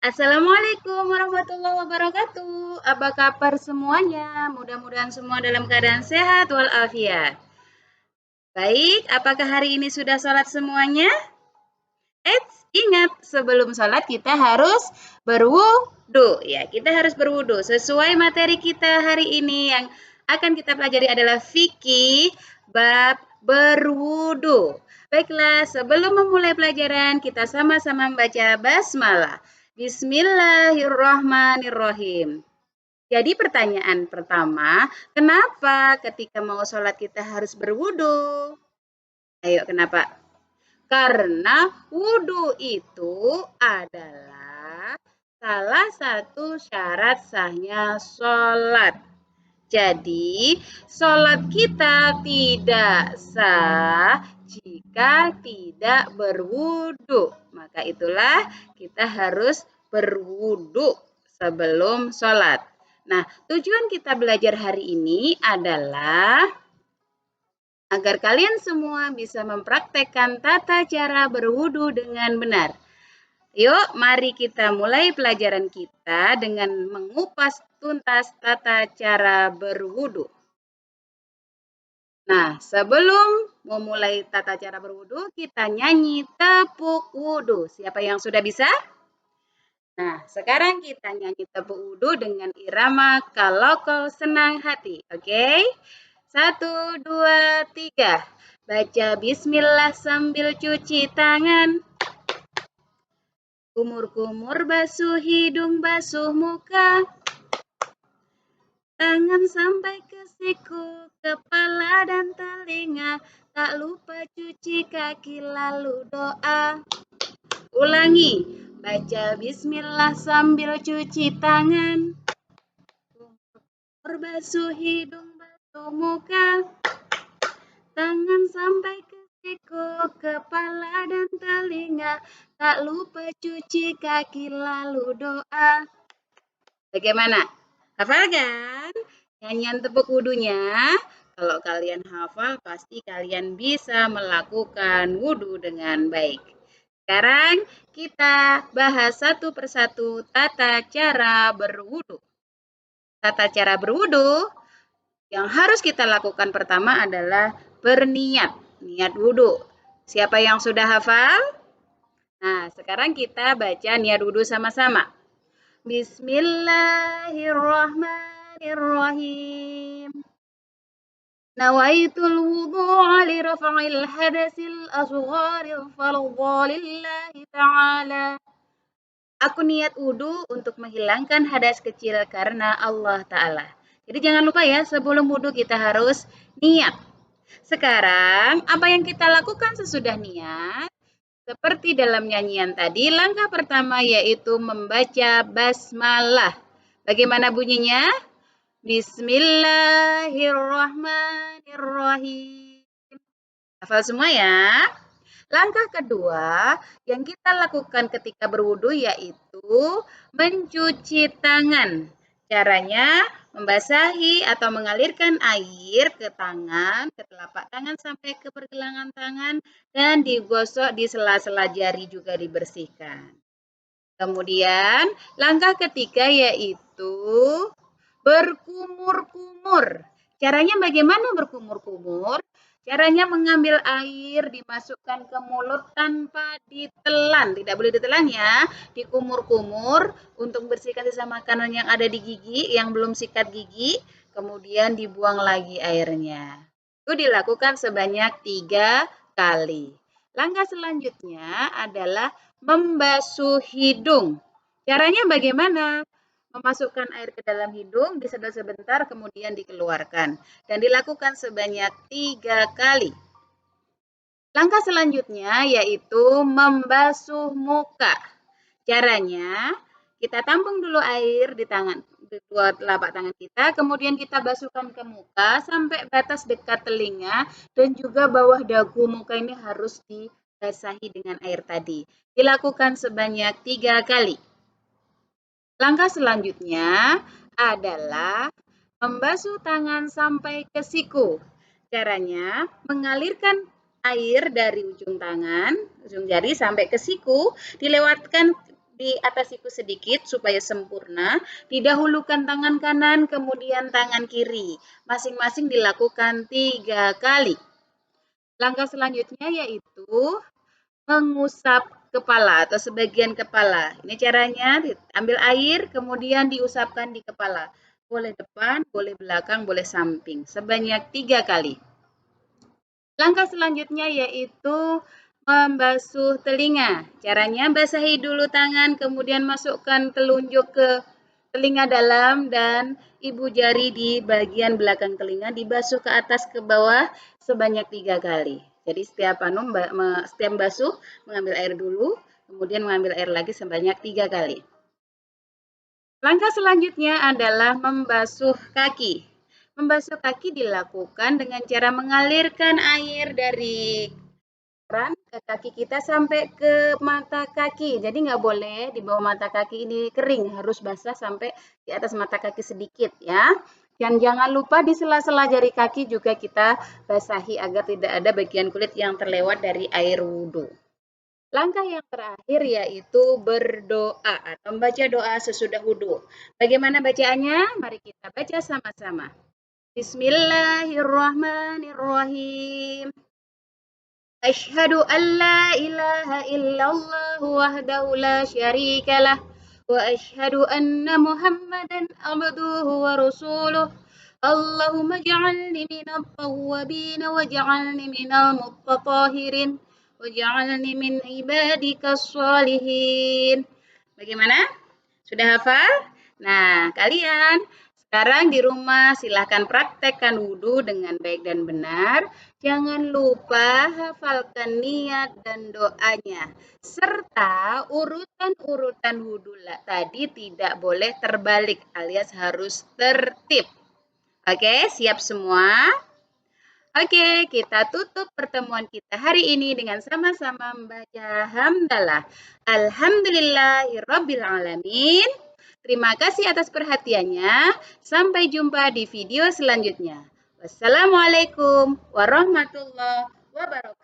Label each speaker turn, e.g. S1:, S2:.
S1: Assalamualaikum warahmatullahi wabarakatuh. Apa kabar semuanya? Mudah-mudahan semua dalam keadaan sehat walafiat. Baik, apakah hari ini sudah sholat semuanya? Ingat, sebelum sholat kita harus berwudu. Ya, kita harus berwudu. Sesuai materi kita hari ini yang akan kita pelajari adalah fikih bab berwudu. Baiklah, sebelum memulai pelajaran, kita sama-sama membaca basmalah. Bismillahirrahmanirrahim. Jadi pertanyaan pertama, kenapa ketika mau sholat kita harus berwudu? Ayo, kenapa? Karena wudhu itu adalah salah satu syarat sahnya sholat. Jadi, sholat kita tidak sah jika tidak berwudhu. Maka itulah kita harus berwudhu sebelum sholat. Nah, tujuan kita belajar hari ini adalah agar kalian semua bisa mempraktekkan tata cara berwudu dengan benar. Yuk, mari kita mulai pelajaran kita dengan mengupas tuntas tata cara berwudu. Nah, sebelum memulai tata cara berwudu, kita nyanyi tepuk wudu. Siapa yang sudah bisa? Nah, sekarang kita nyanyi tepuk wudu dengan irama Kalau Kau Senang Hati. Oke? 1, 2, 3. Baca bismillah sambil cuci tangan. Kumur-kumur basuh hidung, basuh muka. Tangan sampai ke siku, kepala dan telinga. Tak lupa cuci kaki lalu doa. Ulangi, baca bismillah sambil cuci tangan. Kumur basuh hidung, basuh muka. Tangan sampai ke siku, kepala dan telinga. Tak lupa cuci kaki lalu doa. Bagaimana? Hafal kan? Nyanyian tepuk wudunya. Kalau kalian hafal, pasti kalian bisa melakukan wudu dengan baik. Sekarang kita bahas satu persatu tata cara berwudu. Tata cara berwudu yang harus kita lakukan pertama adalah berniat, niat wudu. Siapa yang sudah hafal? Nah, sekarang kita baca niat wudu sama-sama. Bismillahirrahmanirrahim. Nawaitul wudu'a li raf'il hadasil asgharil fardha lillahi ta'ala. Aku niat wudu untuk menghilangkan hadas kecil karena Allah Ta'ala. Jadi jangan lupa ya, sebelum wudu kita harus niat. Sekarang, apa yang kita lakukan sesudah niat? Seperti dalam nyanyian tadi, langkah pertama yaitu membaca basmalah. Bagaimana bunyinya? Bismillahirrahmanirrahim. Hafal semua ya? Langkah kedua yang kita lakukan ketika berwudu yaitu mencuci tangan. Caranya membasahi atau mengalirkan air ke tangan, ke telapak tangan sampai ke pergelangan tangan dan digosok di sela-sela jari juga dibersihkan. Kemudian langkah ketiga yaitu berkumur-kumur. Caranya bagaimana berkumur-kumur? Caranya mengambil air, dimasukkan ke mulut tanpa ditelan. Tidak boleh ditelan ya. Dikumur-kumur untuk bersihkan sisa makanan yang ada di gigi, yang belum sikat gigi. Kemudian dibuang lagi airnya. Itu dilakukan sebanyak 3 kali. Langkah selanjutnya adalah membasuh hidung. Caranya bagaimana? Memasukkan air ke dalam hidung, disedot sebentar, kemudian dikeluarkan. Dan dilakukan sebanyak 3 kali. Langkah selanjutnya yaitu membasuh muka. Caranya, kita tampung dulu air di dua telapak tangan kita, kemudian kita basuhkan ke muka sampai batas dekat telinga dan juga bawah dagu muka ini harus dibasahi dengan air tadi. Dilakukan sebanyak 3 kali. Langkah selanjutnya adalah membasuh tangan sampai ke siku. Caranya mengalirkan air dari ujung tangan, ujung jari sampai ke siku, di atas siku sedikit supaya sempurna. Didahulukan tangan kanan, kemudian tangan kiri. Masing-masing dilakukan 3 kali. Langkah selanjutnya yaitu mengusap kepala atau sebagian kepala. Ini caranya, ambil air kemudian diusapkan di kepala. Boleh depan, boleh belakang, boleh samping. Sebanyak 3 kali. Langkah selanjutnya yaitu membasuh telinga. Caranya basahi dulu tangan, kemudian masukkan telunjuk ke telinga dalam dan ibu jari di bagian belakang telinga dibasuh ke atas ke bawah sebanyak 3 kali. Jadi setiap basuh mengambil air dulu, kemudian mengambil air lagi sebanyak 3 kali. Langkah selanjutnya adalah membasuh kaki. Membasuh kaki dilakukan dengan cara mengalirkan air dari keran ke kaki kita sampai ke mata kaki. Jadi nggak boleh di bawah mata kaki ini kering, harus basah sampai di atas mata kaki sedikit ya. Dan jangan lupa di sela-sela jari kaki juga kita basahi agar tidak ada bagian kulit yang terlewat dari air wudhu. Langkah yang terakhir yaitu berdoa atau membaca doa sesudah wudhu. Bagaimana bacaannya? Mari kita baca sama-sama. Bismillahirrahmanirrahim. Asyhadu an la ilaha illallah wahdahu la syarika lah wa asyhadu anna Muhammadan abduhu wa rasuluh. Allahumma ja'alni minat tawwabin wa ja'alni minal muttatahirin waj'alni min ibadikas sholihin. Bagaimana? Sudah hafal? Nah, kalian sekarang di rumah silahkan praktekkan wudhu dengan baik dan benar. Jangan lupa hafalkan niat dan doanya. Serta urutan-urutan wudhu tadi tidak boleh terbalik alias harus tertib. Oke, siap semua? Oke, kita tutup pertemuan kita hari ini dengan sama-sama membaca hamdalah. Alhamdulillahirrabbilalamin. Terima kasih atas perhatiannya. Sampai jumpa di video selanjutnya. Wassalamualaikum warahmatullahi wabarakatuh.